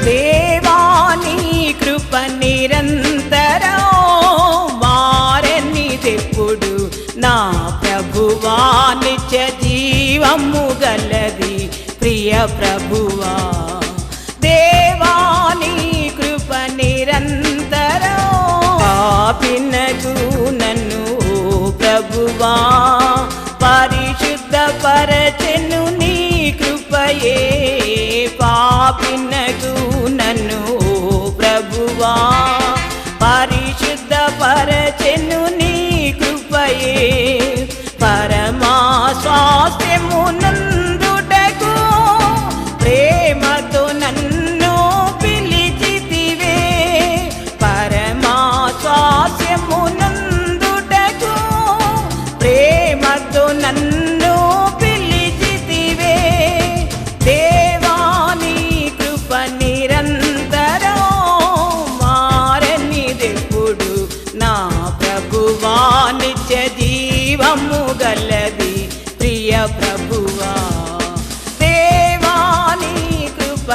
దేవాని కృప నిరంతరం మారనిదెప్పుడు నా ప్రభువా నిత్య జీవము గలది ప్రియ ప్రభువా దేవాని కృప నిరంతరం పాపినకు నన్ను ప్రభువా పరిశుద్ధ పరచెను నీ కృపయే పాపినకు నన్ను ప్రభువా పరిశుద్ధ పరచెను నీ కృపయే పరమా స్వాస్థ్యము నందుటకు ప్రేమతో నన్ను పిలిచితివే పరమా స్వాస్థ్యము నందుటకు ప్రేమతో నన్ను పిలిచితివే దేవాని కృప నిరంతరం మారనిదెప్పుడు నా ప్రభువా నిత్య జీవము గలది ప్రియ ప్రభువా దేవాని కృప